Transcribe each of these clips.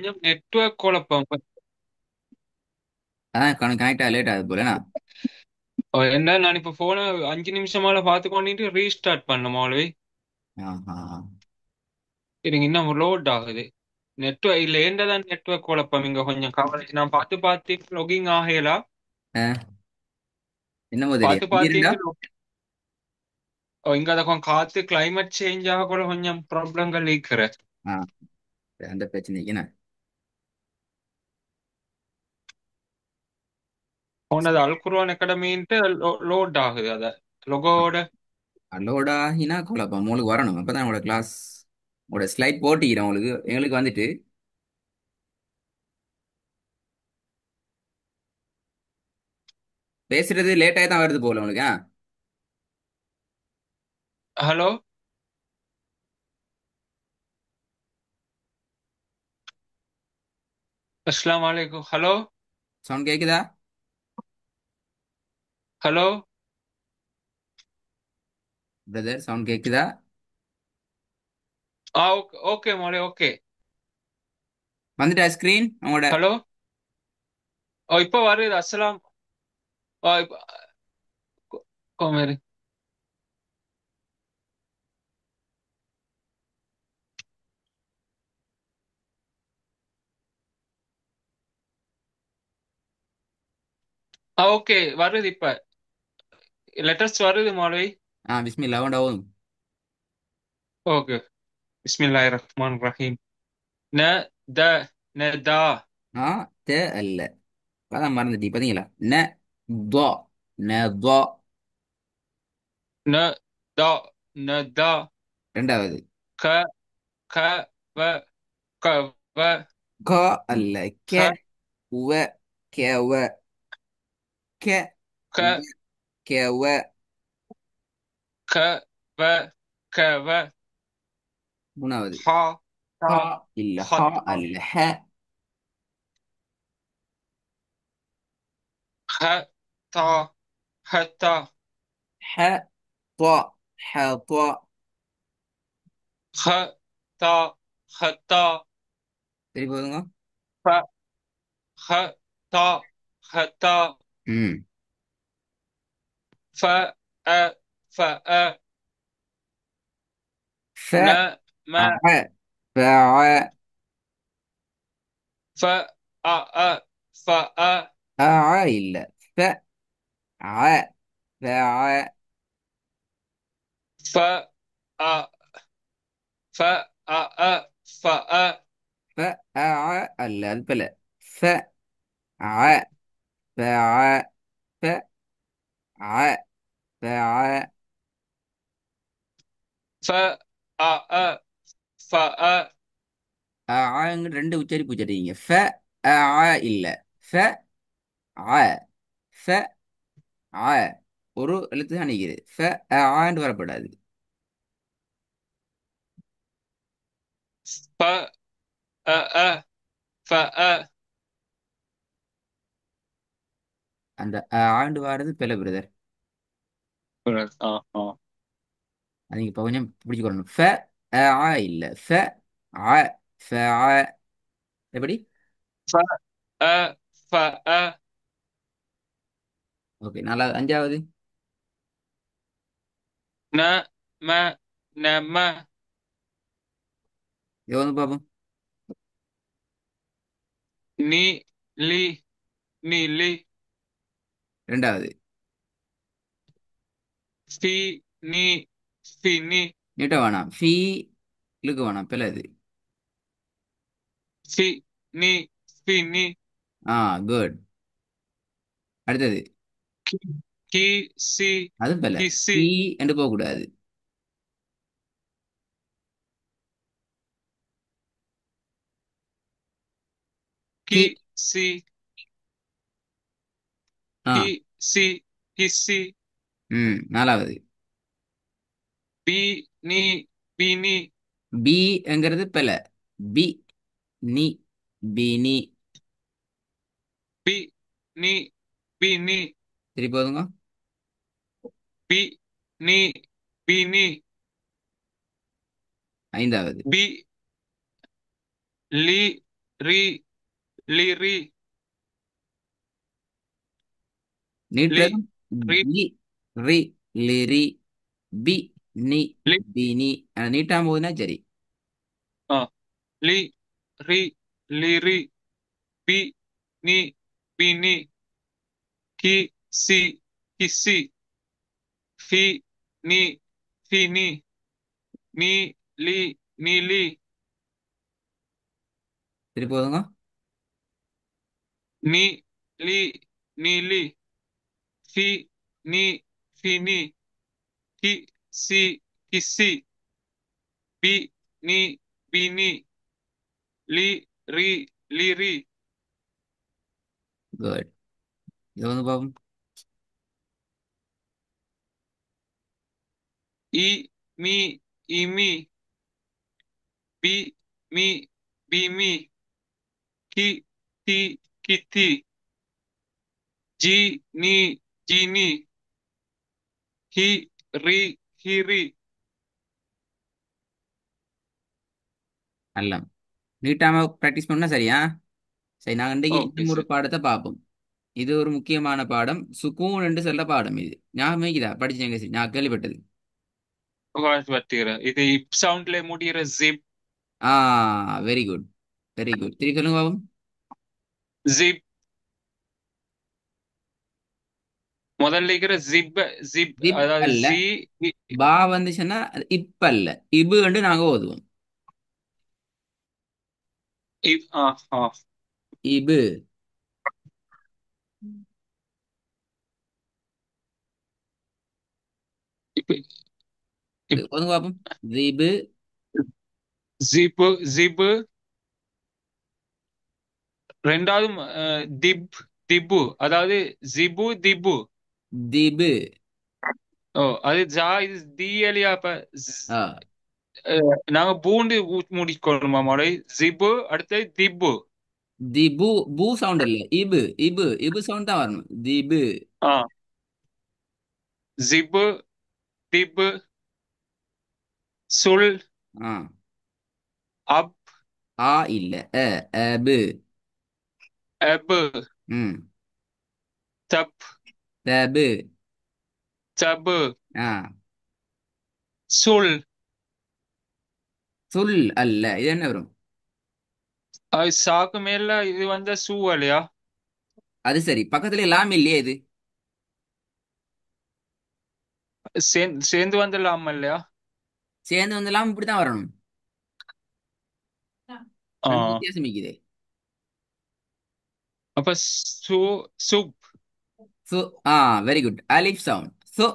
கொஞ்சம் நெட்வொர்க் குழப்பம். அதான் கனெக்ட் ஆக லேட் ஆகுது போலண்ணா. என்ன நான் இப்ப போன 5 நிமிஷமால பார்த்து கொண்டுட்டு ரீஸ்டார்ட் பண்ண மாலவே. ஆஹா. இருங்க, இன்னும் லோட் ஆகுது. நெட்வொர்க் இல்ல, ஏண்டதான் நெட்வொர்க் குழப்பம் இங்க கொஞ்சம் கவலை. நான் பார்த்து பார்த்து லொகிங் ஆகலாம். என்னமோ பார்த்து தெரியும் இங்க இருந்தா. பார்த்துட்டு இங்க அதை கொஞ்சம் காத்து கிளைமேட் சேஞ்ச் ஆக கூட கொஞ்சம் ப்ராப்ளங்கள் இருக்கிற. ஆ, அந்த பிரச்சனைக்கு என்ன. போனது அல்குர்ஆன் அகாடமின்ட்டு லோட் ஆகுது அத லொகோட. அல்லோடா இனா குழப்பம் உங்களுக்கு வரணும் அப்பதான் உங்களோட கிளாஸ், உங்களோட ஸ்லைட் போட்டிக்கிறேன் உங்களுக்கு. எங்களுக்கு வந்துட்டு பேசுறது லேட்டாக தான் வருது போல உங்களுக்கு. ஹலோ, அஸ்ஸலாமு அலைக்கும். ஹலோ, சவுண்ட் கேக்குதா? ஹலோ. பிரதர் சவுண்ட் கேக்குதா? ஓகே ஓகே மோலே, ஓகே. வந்துட்டா ஸ்கிரீன் உங்களோட? ஹலோ. இப்ப வருது. அஸ்ஸலாம். இப்ப கோமேரி. ஓகே, வருது இப்ப. லெட்டர்ஸ் வருது மோலே. பிஸ்மில்லா உண்டாவும். ஓகே. பிஸ்மில்லாஹிர் ரஹ்மான் ரஹீம். ந த ந தா. ஆ தே அல்ல, அதான் மறந்துட்டி பாத்தீங்களா. ந தோ, ந தோ. ந தா ந தா. ரெண்டாவது. க க வ க வ க அல்ல, கே ஹ உவ, கே உவ, கே உவ, க கே உவ. க வ க வ. மூணாவது. ஹா தா ஹா இல்ல, ஹா ஹத்தா. அல்ல, ஹ. ஹ தா ஹத்தா. ஹ طا، ஹ طا. ஹ தா ஹத்தா. சரி போதுங்க. ஃப ஹ தா ஹத்தா. ம். ஃப அ ஃப அ. ஃப ந ம ع فع. ஃப அ அ ஃப அ. இல்ல، ف ع فع. ஃப அ ஃப அ அ ஃப அ. ف அல்ல அது பல. ف ع فع. ف ع فع. ஃப அ அ ஃப அ. ஆங்க ரெண்டு உச்சரிப்பு உச்சரிங்க. ஃப இல்ல, ஃப ع. ஃப ع ஒரு எழுத்து தான் நிக்குது. ஃப ஆண்டு வரப்படாது. ஃப அ அ ஃப அ. அந்த ஆண்டு வாரது பிழை பிரதர். ஆ ஆ. அது நீங்க இப்ப கொஞ்சம் பிடிச்சுக்கொள்ளணும். ஃப இல்ல, ஃப ع فع. எப்படி? ஃப அ ஃப அ. ஓகே, நாலாவது. அஞ்சாவது. ந ம ந ம. இது வந்து பாப்போம். நீ லி நீ லி. ரெண்டாவது. ஃபி நீ ஃபி நீ. நீட்ட வேணாம், ஃபீ இழுக்க வேணாம், பிழை இது. ஃபி நீ ஃபி நீ. ஆ, குட். அடுத்தது. கி கி சி அதுவும் பிழை. கி சி. ஃபீ என்று போகக்கூடாது. கி கி. சி ஆ. கி சி கி சி. நாலாவது. பி நீ பி நீ. பி என்கிறது பிழை. பி நீ, பி நீ. பி நீ பி நீ. சரி போதுங்க. பி நீ பி நீ. ஐந்தாவது. பி லி ரி லி ரி லி நீட்டுறதும் ரி பி ரி லிரி பி நி லி பினி நீட்டாம போகுதுன்னா சரி. ஆ லி ரி லி ரி பி நீ பி நீ கி சி கிசி ஃபி நீ ஃபி நீ நீ லி நீ லி திருப்பி போதுங்க. நீ லி நீ லி ஃபி நீ ஃபி நீ கி சி கிசி பி நீ பி நீ லி ரி லி ரி குட். இது வந்து பாப்போம். இ மீ இமி பி மீ பி மீ கி தி கித்தி ஜி நீ ஜி நீ ஹி ரி ஹி ரி நல்ல நீட்டாம ப்ராக்டிஸ் பண்ணா சரியா. சரி, நாங்கள் இன்றைக்கு ஓகே இன்னும் ஒரு சார் பாடத்தை பார்ப்போம். இது ஒரு முக்கியமான பாடம், சுக்கூன் என்று சொல்ல பாடம். இது ஞாபகம் இருக்குதா? படிச்சேங்க, சரி, நான் கேள்விப்பட்டது. பத்திர இது இப் சவுண்ட்ல முடியிற ஜிப் ஆ, வெரி குட், வெரி குட். திருப்பி சொல்லுங்க பாப்போம். ஜிப் முதல்ல இருக்கிற ஜிப் ஜிப் திப் அதாவது அல்ல. ஜி பா வந்துச்சுன்னா அது இப்ப அல்ல, இபு என்று நாங்க ஓதுவோம். இப் ஆ ஆ இபு. இப்ப இப் ஓதுங்க பாப்போம். திபு. ஜிப்பு ஜிப்பு ரெண்டாவது திப் திப்பு அதாவது ஜிபு திப்பு திபு. ஓ அது ஜா இது தி ஏலியா அப்ப ஆ, நாங்க பூண்டு முடிக்கணுமா மொழி ஜிபு அடுத்தது திப்பு திபு. பூ சவுண்ட் இல்ல, இபு. இபு இபு சவுண்ட் தான் வரணும். திபு. ஆ ஜிப்பு திப்பு சுல் ஆ, அப் ஆ இல்ல, அபு. அபு ம். தப் தபு. தபு ஆ, சுல் சுல் அல்ல. இது என்ன வரும்? அது சாக்கு மேல இது வந்த சூ இல்லையா அது சரி, பக்கத்துல லாம் இல்லையே இது. சேர்ந்து வந்துடலாம் இல்லையா சேர்ந்து வந்து லாம் இப்படித்தான் வரணும். ஆ ரெண்டு வித்தியாசம் இருக்குதே. அப்ப சு சுப் சோ. ஆ, வெரி குட். அலிஃப் சவுண்ட். சோ.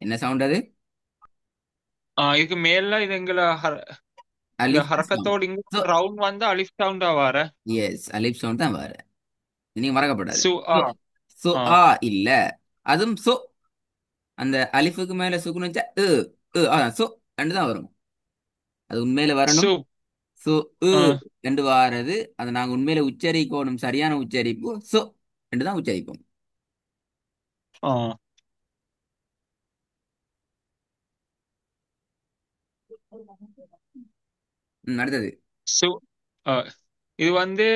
என்ன சவுண்ட் அது? இதுக்கு மேல இது எங்களை இந்த அலிஃப் சவுண்ட். ஹரக்கத்தோட இங்க சோ. ரவுண்ட் வந்து அலிஃப் சவுண்டா வர எஸ், அலிஃப் சவுண்ட் தான் வர. நீங்க மறக்கப்படாது. சு சோ. ஆ சோ. ஆ ஆ இல்ல. அதுவும் சோ. அந்த அலிஃபுக்கு மேல சுக்குன்னு வச்சா சோ ரெண்டு தான் வரும். அது உண்மையில வரணும். சுப் சோ. ஆ ரெண்டு வாரது. அதை நாங்க உண்மையில உச்சரிக்கணும். சரியான உச்சரிப்பு சோ ரெண்டு தான் உச்சரிப்போம். ஆ அடுத்தது. சு ஆ இது வந்து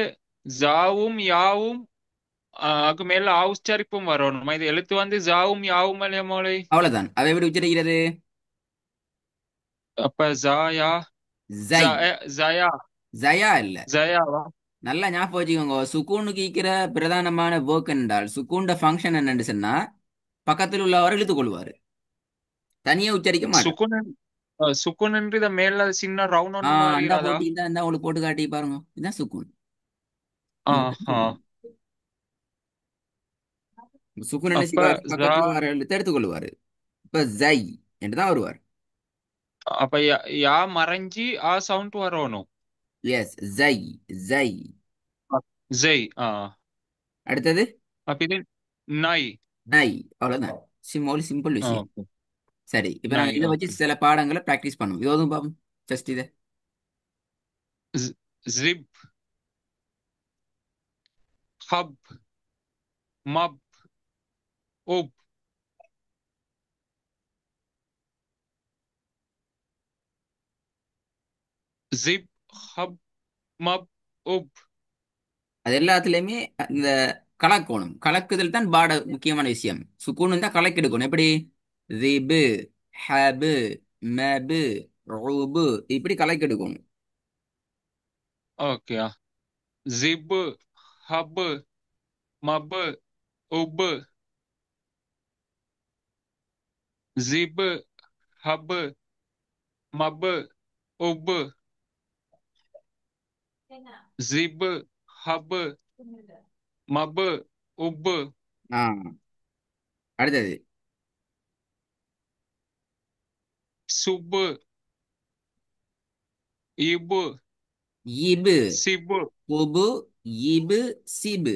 ஜாவும் யாவும் அதுக்கு மேல ஆவுச்சரிப்பும் வரணும் இது எழுத்து வந்து ஜாவும் யாவும் இல்லையா மோளை அவ்வளவுதான். அதை எப்படி உச்சரிக்கிறது? அப்ப ஜா யா ஜை. ஜயா ஜயா இல்ல. ஜயாவா நல்லா ஞாபகம் வச்சுக்கோங்க. சுக்கூனுக்கு ஈக்கிற பிரதானமான வேர்க் என்றால் சுக்கூண்ட ஃபங்க்ஷன் என்னன்னு சொன்னா பக்கத்தில் உள்ளவர் இழுத்துக் கொள்வாரு, தனியா உச்சரிக்க மாட்டார். சுக்குனன் சுக்குனன்று இத மேல சின்ன ரவுண்ட் ஒன்று இந்தா மாறிடாதா போட்டி, இந்த உங்களுக்கு போட்டு காட்டி பாருங்க. இதுதான் சுக்கூன். ஆஹா சுக்கூன் என்ன அப்ப செய்வார்? ஜா பக்கத்துல வர எழுத்து எடுத்துக் கொள்வாரு. இப்ப ஜை என்று தான் வருவார். அப்ப யா மறைஞ்சி ஆ சவுண்ட் வரணும் எஸ், ஜை. ஜை. ஜெய் அடுத்தது அப்ப இது நாய் நை. அவ்வளவுதான். சிம்பிள் விஷயம். ஓகே சரி, இப்ப நாங்க நாய் இதை வச்சு ஓகே சில பாடங்களை பிராக்டிஸ் பண்ணுவோம். இதுவும் பாப்போம். ஜஸ்ட் இதை. ஜிப் ஹப் மப் உப் ஜிப் ஹப் மப் உப். அது எல்லாத்துலயுமே இந்த கலக்கணும். கலக்குதல் தான் பாட முக்கியமான விஷயம். சுக்கூன் தான் கலக்கெடுக்கணும். எப்படி ரிபு, ஹபு, மபு, ருபு இப்படி கலக்கெடுக்கணும். ஓகே. ஜிபு ஹபு மபு உபு. ஜிபு ஹபு மபு உபு. ஜிபு ஹபு மபு உபு. ஆ அடுத்தது சுபு இபு இபு, சிபு. குபு, இபு, சிபு,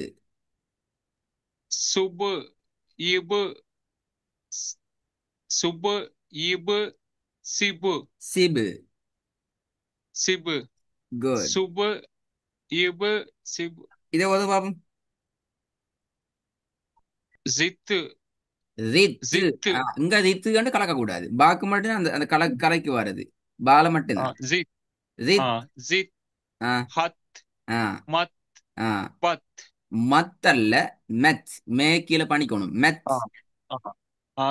சுபு இபு சுபு இபு சிபு. சிபு. சிபு குட். சுபு இபு சிபு. இதை ஒரு பாப்போம். ஜித்து ரித்து. ஜித்து. இங்க ரித்து கண்டு கலக்க கூடாது. பாக்கு மட்டும் அந்த அந்த கலைக்கு வர்றது. பால மட்டும்தான். ஜித். ரித். ஜித் ஆ ஹத் ஆ மத் ஆ பத். மத்தல்ல மெத். மே கீழே பண்ணிக்கணும். மெத். ஆ ஆ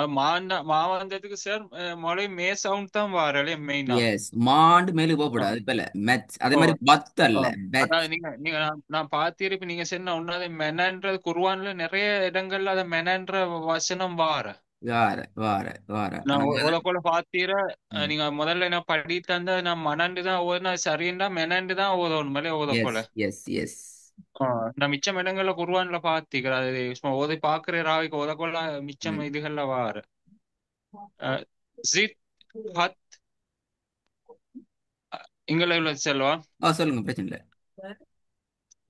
மாவந்ததுக்கு சார் மொழி மே சவுண்ட் தான் வாரலே மெயினா. எஸ் மாண்டு மேலே ஆ போகக்கூடாது. இப்ப இல்ல மெத். அதே ஓ மாதிரி ஆ பத்தல்ல பெத். அதாவது நீங்க நீங்க நான் பார்த்திருப்பேன். நீங்க சொன்ன ஒன்னாவது மெனன்றது குர்ஆன்ல நிறைய இடங்கள்ல அத மெனன்ற வசனம் வார. வார வார வார நான் ஆனா ஓதக்கோல பாத்தீர. ம். நீங்க முதல்ல நான் படி தந்த நான் மணண்டு தான் ஓதுனா சரிண்டா மெனண்டு தான் ஓதணும் மேலே எஸ் ஓதக்கோல. எஸ் எஸ் நான் மிச்சம் இடங்கள்ல குர்ஆன்ல பாத்திக்கிறேன். அது சும்மா ஓதி பாக்குற ராவிக்கு ஓதக்கோல மிச்சம் ம். இதுகள்ல வார. ஜித் ஹத் இங்கள உள்ள செல்வா. ஓ சொல்லுங்க, பிரச்சனை இல்லை.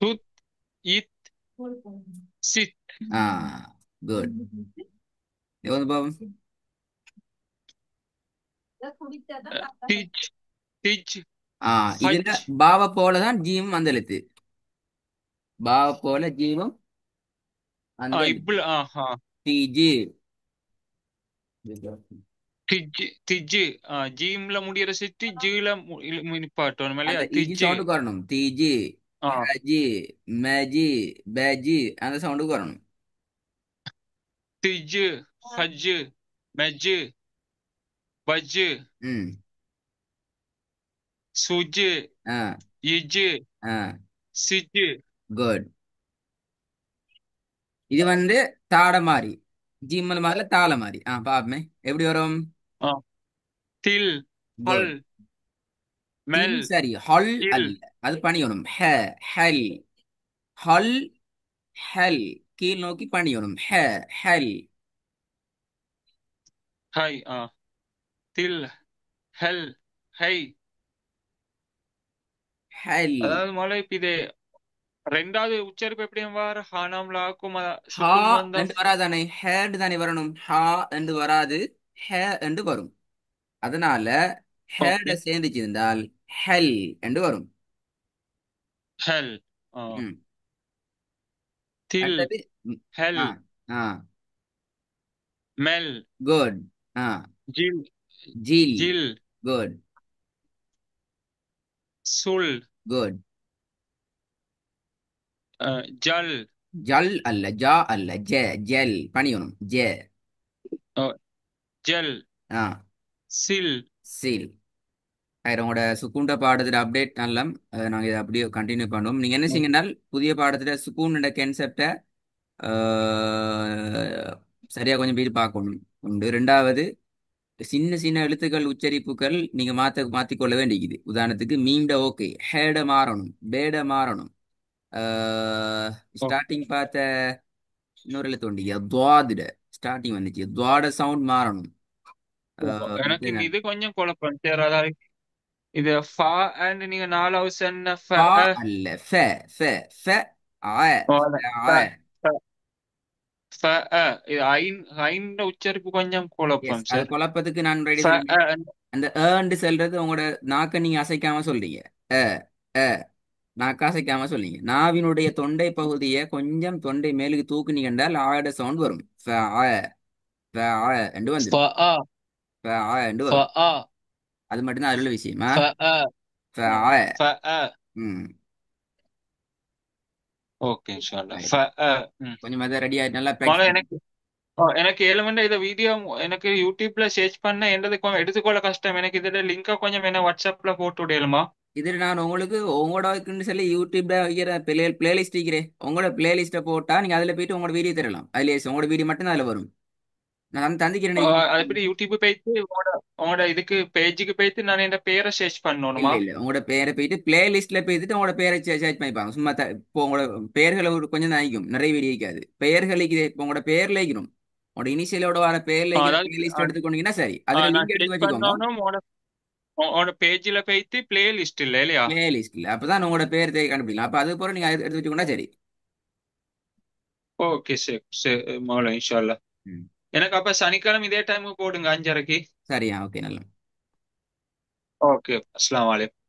துத் இத் சித். ஆ குட். எவ்வளவு பாவம்? டிஜ் டிஜ் ஆ இதுல ஹஜ். பாவ போலதான் ஜீவம் அந்த எழுத்து. பாவ போல ஜீவம் அந்த எழுத்து. இப்ள ஆஹா. டிஜி. திஜ் திஜ். ஜீம்ல முடியிற சிட்டி ஜீல நிப்பாட்டணும் அந்த இல்லையா இஜி திஜ். சவுண்டுக்கு வரணும். டிஜி, ஆ ஹஜி, மேஜி, பேஜி அந்த சவுண்டுக்கு வரணும். திஜ் ஹஜ் மெஜ் பஜ் ம். சுஜ் ஆ இஜ் ஆ சிஜ். குட். இது வந்து தாட மாதிரி. ஜிம்மல் மாதிரில தாள மாதிரி. பாப்பமே எப்படி வரும். ஆ தில் ஹல் குட். தில் மெல் சரி. ஹல் கில் அல்ல. அது பணியணும். ஹெல். ஹல் ஹெல் கீழ் நோக்கி பணியணும். ஹெல் ஹை. தில் ஹெல் ஹை. ஹெல். அதாவது மொழி இப்ப இது ரெண்டாவது உச்சரிப்பு எப்படியும் வார ஹானாம் லாக்கும் ஹா சுக்குன் வந்தா. என்று வராதானே. ஹேட் தானே வரணும். ஹா என்று வராது. ஹே என்று வரும். அதனால ஹேட ஓகே. சேர்ந்துச்சிருந்தால் ஹெல் என்று வரும். ஹெல். ம். தில் அடுத்தது ஹெல் ஆ ஆ மெல் குட். ஆ ஜில் ஜில். ஜில் குட் சுல் குட். ஜல் ஜல் அல்ல, ஜா அல்ல, ஜெல் பணியணும். ஜெல் ஆ சில். சீல். உங்களோட சுக்கூண்ட பாடத்துல அப்டேட் நல்லம். நாங்கள் இதை அப்படியே கண்டினியூ பண்ணுவோம். நீங்கள் என்ன செய்யுங்கன்னால் புதிய பாடத்தில் சுக்கூனோட கன்செப்டை சரியாக கொஞ்சம் பேர் பார்க்கணும் உண்டு. ரெண்டாவது சின்ன சின்ன எழுத்துக்கள் உச்சரிப்புகள் நீங்கள் மாற்றிக்கொள்ள வேண்டியது. உதாரணத்துக்கு மீண்ட ஓகே ஹேட மாறணும், பேட மாறணும். ஸ்டார்டிங் பார்த்த இன்னொரு எழுத்து உண்டு துவாதிட. ஸ்டார்டிங் வந்துச்சு துவாட சவுண்ட் மாறணும். எனக்கு மற்ற இது கொஞ்சம் குழப்பம் சார். அதாவது இது ஃபா அண்ட் நீங்க நாலாவது சொன்ன ஃப ஃபா அல்ல, ஃப ஆ ஓ, ஆ. ஃப- ஃப இது ஐந்த உச்சரிப்பு கொஞ்சம் எஸ், குழப்பம் அது சார். குழப்பத்துக்கு நான் ரெடி ஃப சொன்னேன். அந்த ஏண்டு செல்றது உங்களோட நாக்க நீங்க அசைக்காம சொல்றீங்க. அ அ நாக்க அசைக்காம சொல்றீங்க. நாவினுடைய தொண்டை பகுதியை கொஞ்சம் தொண்டை மேலுக்கு தூக்குனீங்க என்றால் ஆட சவுண்ட் வரும். ஃப ஆ ஃப ஆ என்று ஃப வந்துடும். ஆ ஃப ஆ என்று ஃப வரும். ஆ அது மட்டும்தான் அதில் உள்ள விஷயமா. ஃப ஆ ஃப. ஃப அ. ம். ஓகே இன்ஷா அல்லாஹ். சரி. ஃப அ. ம். கொஞ்சம் அதை ரெடியா நல்லா மொதல்ல ப்ராக்டிஸ் பண்ணி. எனக்கு எனக்கு ஏழுமண்டா இத வீடியோ எனக்கு யூடியூப்ல சர்ச் பண்ண என்னது எடுத்துக்கொள்ள கஷ்டம். எனக்கு இதோட லிங்கை கொஞ்சம் என்ன வாட்ஸ்அப்ல போட்டு விடலுமா? இதில் நான் உங்களுக்கு உங்களோடக்குன்னு சொல்லி யூடியூப்ல வைக்கிற பிளேலிஸ்ட் வைக்கிறேன். உங்களோட பிளேலிஸ்ட்டை போட்டால் நீங்கள் அதில் போயிட்டு உங்களோட வீடியோ தரலாம். அதில் உங்களோட வீடியோ மட்டும் தான் அதில் வரும். நான் தந்திக்கிறேன். அது எப்படி யூடியூப் போயிட்டு உங்களோட உங்களோட இதுக்கு பேஜுக்கு போயிட்டு நான் என் பேரை சர்ச் இல்ல பண்ணணுமா? இல்ல உங்களோட பேரை போயிட்டு பிளேலிஸ்ட்ல போயிட்டு உங்களோட பேரை சர்ச் பண்ணிப்பாங்க. சும்மா இப்போ உங்களோட பெயர்களை கொஞ்சம் தான் ஆகிக்கும், நிறைய வீடியோ இருக்காது. பெயர்களுக்கு இப்போ உங்களோட பேர்ல வைக்கணும். உங்களோட இனிஷியலோட வர பேர்ல வைக்கிற அதாவது பிளேலிஸ்ட் எடுத்துக்கொண்டீங்கன்னா சரி, அதுல நான் லிங்க் எடுத்து சர்ச் வச்சுக்கோங்க. பண்ணணும் உங்களோட உங்களோட பேஜ்ல போயிட்டு பிளே லிஸ்ட் இல்ல இல்லையா? பிளேலிஸ்ட்ல அப்பதான் உங்களோட பேர் கண்டுபிடிக்கலாம். அப்ப அது போல நீங்க எடுத்து வச்சுக்கோங்க. சரி. ஓகே சரி சரி மௌலா இன்ஷா அல்லாஹ். ம். எனக்கு அப்ப சனிக்கிழமை இதே டைமுக்கு போடுங்க 5:30. சரியா, ஓகே, நல்லா. ஓகே அஸ்ஸலாமு அலைக்கும்.